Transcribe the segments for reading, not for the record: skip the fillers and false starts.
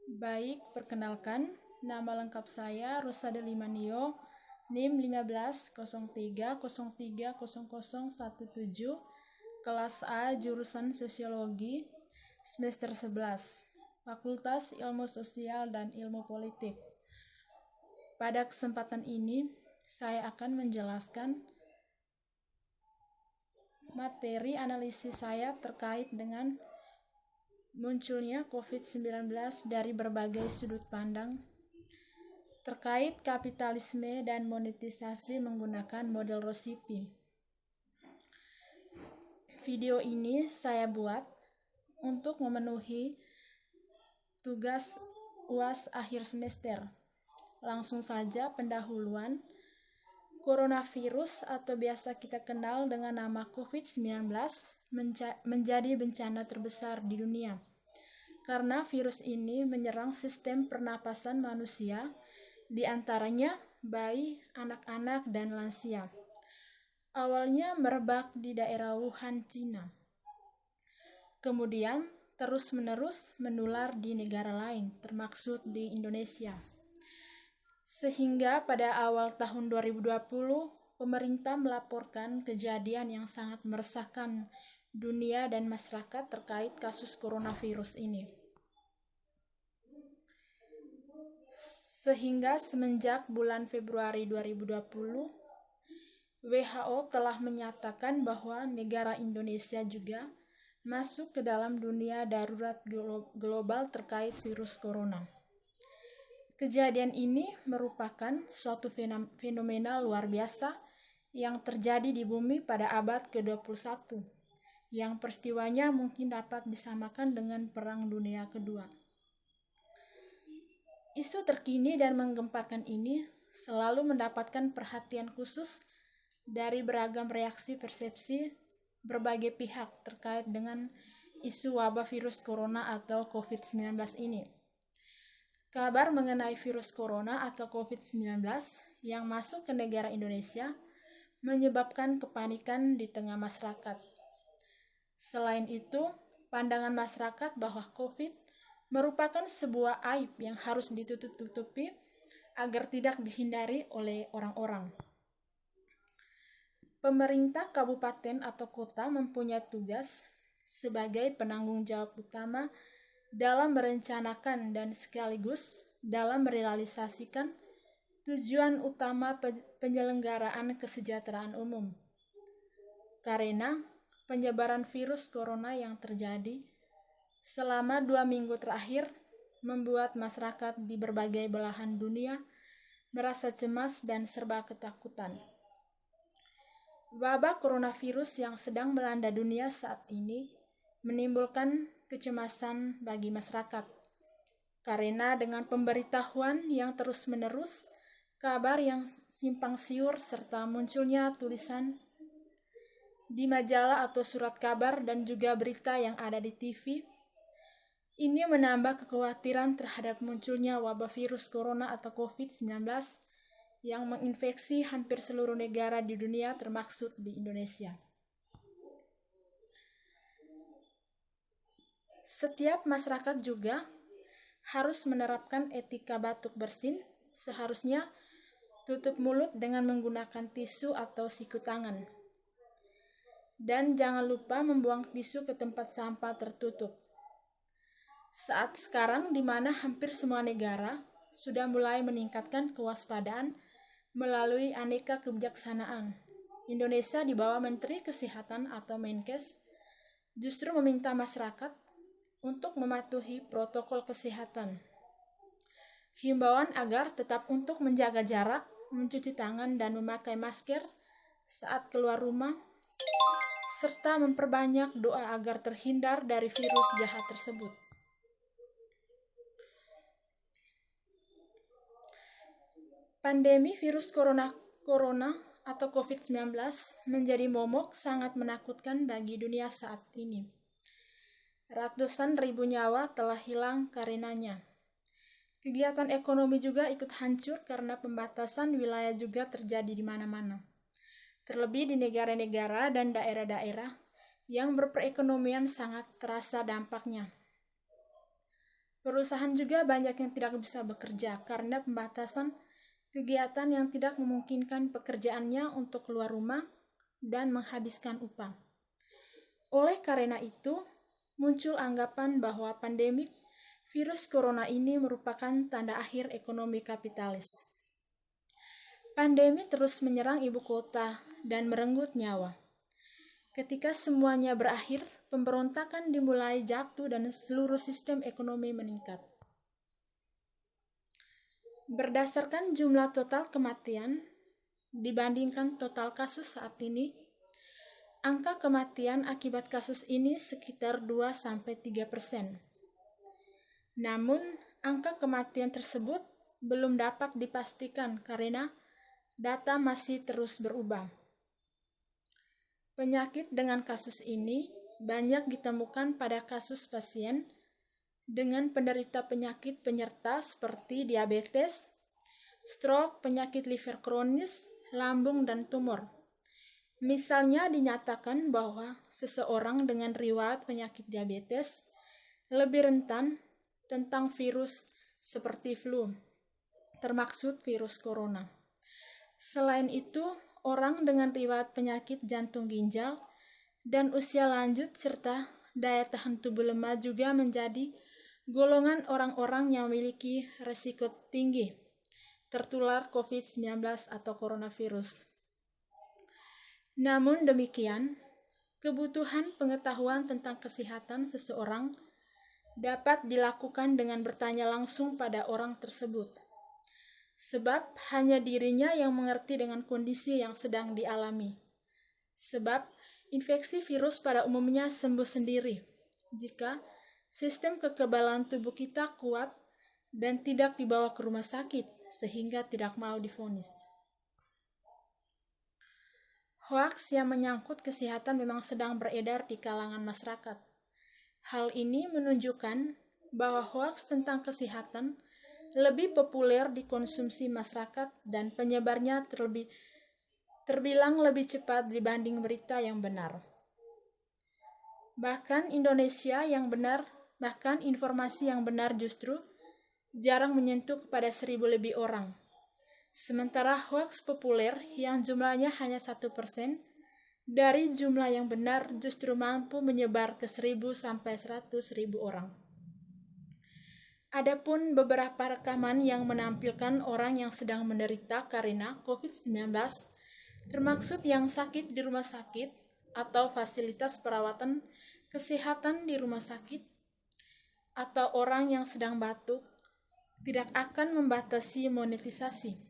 Baik, perkenalkan, nama lengkap saya Rusada Limanio, NIM 1503030017, kelas A, jurusan Sosiologi, semester 11, Fakultas Ilmu Sosial dan Ilmu Politik. Pada kesempatan ini, saya akan menjelaskan materi analisis saya terkait dengan munculnya COVID-19 dari berbagai sudut pandang terkait kapitalisme dan monetisasi menggunakan model Rosipi. Video ini saya buat untuk memenuhi tugas UAS akhir semester. Langsung saja pendahuluan. Coronavirus atau biasa kita kenal dengan nama COVID-19 menjadi bencana terbesar di dunia karena virus ini menyerang sistem pernapasan manusia, di antaranya bayi, anak-anak, dan lansia. Awalnya merebak di daerah Wuhan, Cina. Kemudian terus-menerus menular di negara lain, termaksud di Indonesia. Sehingga pada awal tahun 2020, pemerintah melaporkan kejadian yang sangat meresahkan dunia dan masyarakat terkait kasus coronavirus ini. Sehingga semenjak bulan Februari 2020, WHO telah menyatakan bahwa negara Indonesia juga masuk ke dalam dunia darurat global terkait virus corona. Kejadian ini merupakan suatu fenomena luar biasa yang terjadi di bumi pada abad ke-21, yang peristiwanya mungkin dapat disamakan dengan Perang Dunia Kedua. Isu terkini dan menggemparkan ini selalu mendapatkan perhatian khusus dari beragam reaksi persepsi berbagai pihak terkait dengan isu wabah virus corona atau COVID-19 ini. Kabar mengenai virus corona atau COVID-19 yang masuk ke negara Indonesia menyebabkan kepanikan di tengah masyarakat. Selain itu, pandangan masyarakat bahwa COVID merupakan sebuah aib yang harus ditutup-tutupi agar tidak dihindari oleh orang-orang. Pemerintah kabupaten atau kota mempunyai tugas sebagai penanggung jawab utama dalam merencanakan dan sekaligus dalam merealisasikan tujuan utama penyelenggaraan kesejahteraan umum. Karena penyebaran virus corona yang terjadi selama 2 minggu terakhir membuat masyarakat di berbagai belahan dunia merasa cemas dan serba ketakutan. Wabah coronavirus yang sedang melanda dunia saat ini menimbulkan kecemasan bagi masyarakat. Karena dengan pemberitahuan yang terus-menerus, kabar yang simpang siur serta munculnya tulisan di majalah atau surat kabar dan juga berita yang ada di TV, ini menambah kekhawatiran terhadap munculnya wabah virus corona atau COVID-19 yang menginfeksi hampir seluruh negara di dunia termaksud di Indonesia. Setiap masyarakat juga harus menerapkan etika batuk bersin, seharusnya tutup mulut dengan menggunakan tisu atau siku tangan. Dan jangan lupa membuang tisu ke tempat sampah tertutup. Saat sekarang di mana hampir semua negara sudah mulai meningkatkan kewaspadaan melalui aneka kebijaksanaan. Indonesia di bawah Menteri Kesehatan atau Menkes justru meminta masyarakat untuk mematuhi protokol kesehatan. Himbauan agar tetap untuk menjaga jarak, mencuci tangan dan memakai masker saat keluar rumah, serta memperbanyak doa agar terhindar dari virus jahat tersebut. Pandemi virus corona atau COVID-19 menjadi momok sangat menakutkan bagi dunia saat ini. Ratusan ribu nyawa telah hilang karenanya. Kegiatan ekonomi juga ikut hancur karena pembatasan wilayah juga terjadi di mana-mana. Terlebih di negara-negara dan daerah-daerah yang berperekonomian sangat terasa dampaknya. Perusahaan juga banyak yang tidak bisa bekerja karena pembatasan kegiatan yang tidak memungkinkan pekerjaannya untuk keluar rumah dan menghabiskan upah. Oleh karena itu, muncul anggapan bahwa pandemik virus corona ini merupakan tanda akhir ekonomi kapitalis. Pandemi terus menyerang ibu kota dan merenggut nyawa. Ketika semuanya berakhir, pemberontakan dimulai jatuh dan seluruh sistem ekonomi meningkat. Berdasarkan jumlah total kematian dibandingkan total kasus saat ini, angka kematian akibat kasus ini sekitar 2-3%. Namun, angka kematian tersebut belum dapat dipastikan karena data masih terus berubah. Penyakit dengan kasus ini banyak ditemukan pada kasus pasien dengan penderita penyakit penyerta seperti diabetes, stroke, penyakit liver kronis, lambung, dan tumor. Misalnya dinyatakan bahwa seseorang dengan riwayat penyakit diabetes lebih rentan tentang virus seperti flu, termaksud virus corona. Selain itu, orang dengan riwayat penyakit jantung ginjal dan usia lanjut serta daya tahan tubuh lemah juga menjadi golongan orang-orang yang memiliki risiko tinggi tertular COVID-19 atau coronavirus. Namun demikian, kebutuhan pengetahuan tentang kesehatan seseorang dapat dilakukan dengan bertanya langsung pada orang tersebut. Sebab hanya dirinya yang mengerti dengan kondisi yang sedang dialami. Sebab infeksi virus pada umumnya sembuh sendiri jika sistem kekebalan tubuh kita kuat dan tidak dibawa ke rumah sakit sehingga tidak mau divonis. Hoaks yang menyangkut kesehatan memang sedang beredar di kalangan masyarakat. Hal ini menunjukkan bahwa hoaks tentang kesehatan lebih populer dikonsumsi masyarakat dan penyebarnya terbilang lebih cepat dibanding berita yang benar. Bahkan informasi yang benar justru jarang menyentuh kepada 1.000 lebih orang. Sementara hoaks populer yang jumlahnya hanya 1% dari jumlah yang benar justru mampu menyebar ke 1.000-100.000 orang. Adapun beberapa rekaman yang menampilkan orang yang sedang menderita karena COVID-19, termaksud yang sakit di rumah sakit atau fasilitas perawatan kesehatan di rumah sakit, atau orang yang sedang batuk, tidak akan membatasi monetisasi.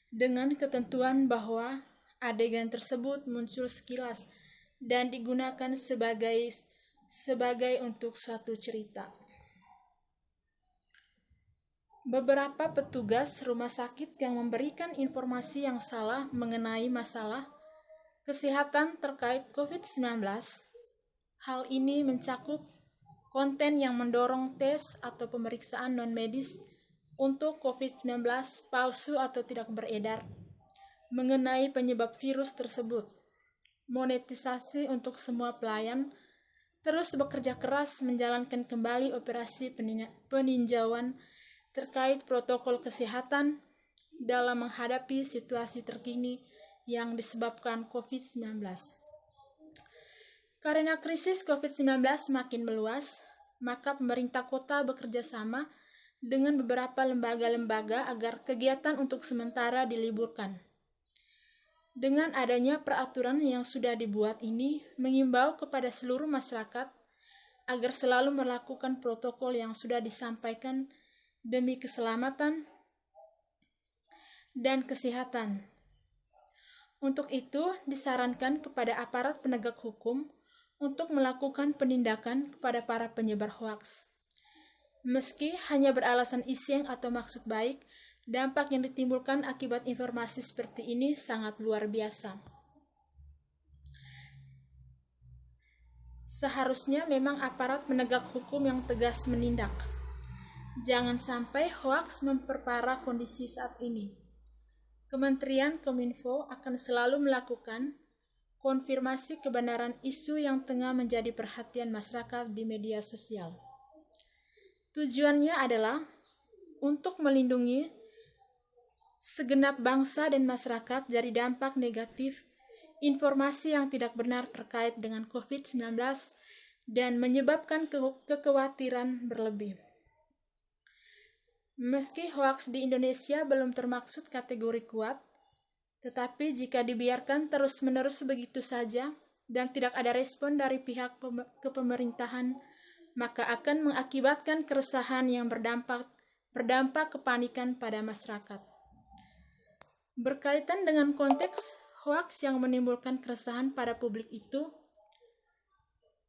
Dengan ketentuan bahwa adegan tersebut muncul sekilas dan digunakan sebagai untuk suatu cerita. Beberapa petugas rumah sakit yang memberikan informasi yang salah mengenai masalah kesehatan terkait COVID-19. Hal ini mencakup konten yang mendorong tes atau pemeriksaan non-medis untuk COVID-19 palsu atau tidak beredar mengenai penyebab virus tersebut. Monetisasi untuk semua pelayan terus bekerja keras menjalankan kembali operasi peninjauan terkait protokol kesehatan dalam menghadapi situasi terkini yang disebabkan COVID-19. Karena krisis COVID-19 semakin meluas, maka pemerintah kota bekerja sama dengan beberapa lembaga-lembaga agar kegiatan untuk sementara diliburkan. Dengan adanya peraturan yang sudah dibuat ini, mengimbau kepada seluruh masyarakat agar selalu melakukan protokol yang sudah disampaikan demi keselamatan dan kesehatan. Untuk itu, disarankan kepada aparat penegak hukum untuk melakukan penindakan kepada para penyebar hoaks. Meski hanya beralasan iseng atau maksud baik, dampak yang ditimbulkan akibat informasi seperti ini sangat luar biasa. Seharusnya memang aparat penegak hukum yang tegas menindak. Jangan sampai hoaks memperparah kondisi saat ini. Kementerian Kominfo akan selalu melakukan konfirmasi kebenaran isu yang tengah menjadi perhatian masyarakat di media sosial. Tujuannya adalah untuk melindungi segenap bangsa dan masyarakat dari dampak negatif informasi yang tidak benar terkait dengan COVID-19 dan menyebabkan kekhawatiran berlebih. Meski hoaks di Indonesia belum termaksud kategori kuat, tetapi jika dibiarkan terus-menerus begitu saja dan tidak ada respon dari pihak kepemerintahan, maka akan mengakibatkan keresahan yang berdampak kepanikan pada masyarakat. Berkaitan dengan konteks hoaks yang menimbulkan keresahan pada publik itu,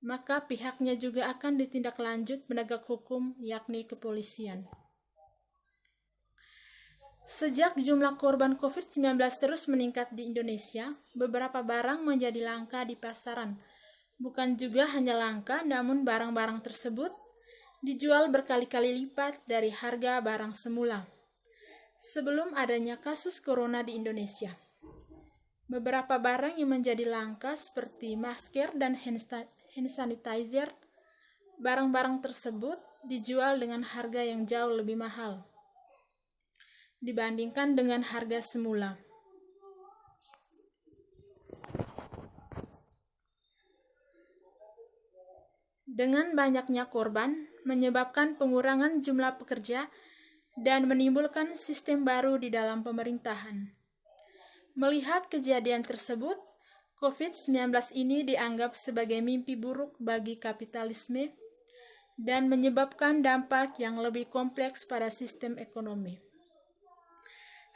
maka pihaknya juga akan ditindaklanjut penegak hukum, yakni kepolisian. Sejak jumlah korban COVID-19 terus meningkat di Indonesia, beberapa barang menjadi langka di pasaran. Bukan juga hanya langka, namun barang-barang tersebut dijual berkali-kali lipat dari harga barang semula sebelum adanya kasus corona di Indonesia. Beberapa barang yang menjadi langka seperti masker dan hand sanitizer, barang-barang tersebut dijual dengan harga yang jauh lebih mahal dibandingkan dengan harga semula. Dengan banyaknya korban, menyebabkan pengurangan jumlah pekerja dan menimbulkan sistem baru di dalam pemerintahan. Melihat kejadian tersebut, COVID-19 ini dianggap sebagai mimpi buruk bagi kapitalisme dan menyebabkan dampak yang lebih kompleks pada sistem ekonomi.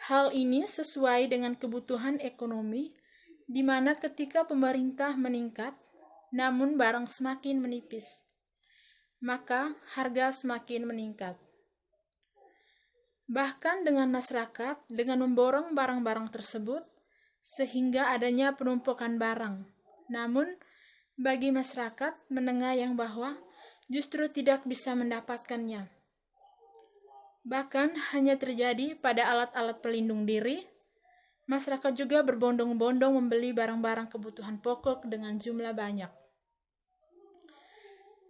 Hal ini sesuai dengan kebutuhan ekonomi, di mana ketika pemerintah meningkat, namun barang semakin menipis, maka harga semakin meningkat. Bahkan dengan masyarakat, dengan memborong barang-barang tersebut, sehingga adanya penumpukan barang. Namun, bagi masyarakat menengah yang bawah, justru tidak bisa mendapatkannya. Bahkan hanya terjadi pada alat-alat pelindung diri. Masyarakat juga berbondong-bondong membeli barang-barang kebutuhan pokok dengan jumlah banyak.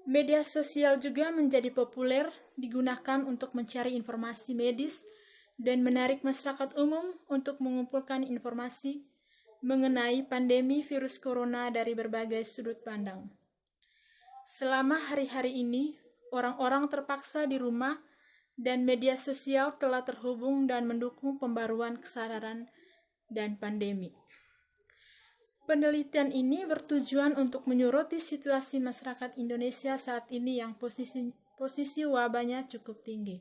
Media sosial juga menjadi populer digunakan untuk mencari informasi medis dan menarik masyarakat umum untuk mengumpulkan informasi mengenai pandemi virus corona dari berbagai sudut pandang. Selama hari-hari ini, orang-orang terpaksa di rumah dan media sosial telah terhubung dan mendukung pembaruan kesadaran dan pandemi. Penelitian ini bertujuan untuk menyoroti situasi masyarakat Indonesia saat ini yang posisi wabahnya cukup tinggi.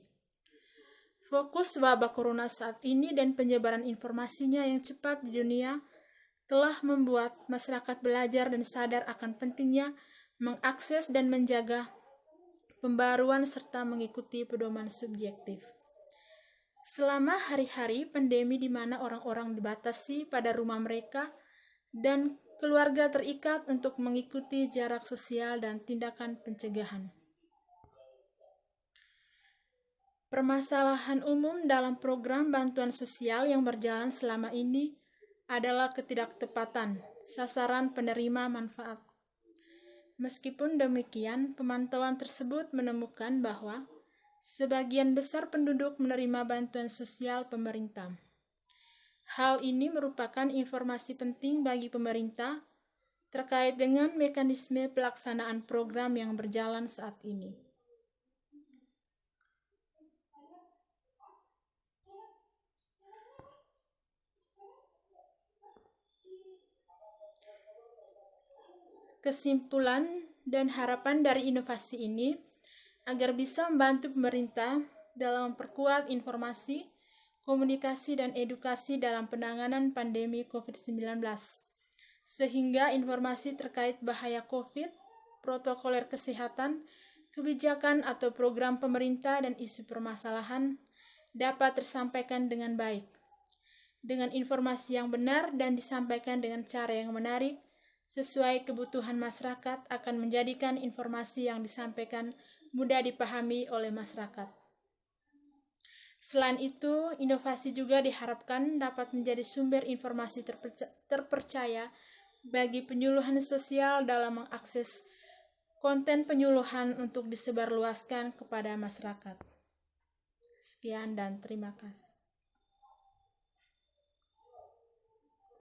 Fokus wabah corona saat ini dan penyebaran informasinya yang cepat di dunia telah membuat masyarakat belajar dan sadar akan pentingnya mengakses dan menjaga pembaruan serta mengikuti pedoman subjektif. Selama hari-hari pandemi di mana orang-orang dibatasi pada rumah mereka dan keluarga terikat untuk mengikuti jarak sosial dan tindakan pencegahan. Permasalahan umum dalam program bantuan sosial yang berjalan selama ini adalah ketidaktepatan sasaran penerima manfaat. Meskipun demikian, pemantauan tersebut menemukan bahwa sebagian besar penduduk menerima bantuan sosial pemerintah. Hal ini merupakan informasi penting bagi pemerintah terkait dengan mekanisme pelaksanaan program yang berjalan saat ini. Kesimpulan dan harapan dari inovasi ini agar bisa membantu pemerintah dalam memperkuat informasi, komunikasi, dan edukasi dalam penanganan pandemi COVID-19, sehingga informasi terkait bahaya COVID, protokoler kesehatan, kebijakan atau program pemerintah dan isu permasalahan dapat tersampaikan dengan baik, dengan informasi yang benar dan disampaikan dengan cara yang menarik, sesuai kebutuhan masyarakat akan menjadikan informasi yang disampaikan mudah dipahami oleh masyarakat. Selain itu, inovasi juga diharapkan dapat menjadi sumber informasi terpercaya bagi penyuluhan sosial dalam mengakses konten penyuluhan untuk disebarluaskan kepada masyarakat. Sekian dan terima kasih.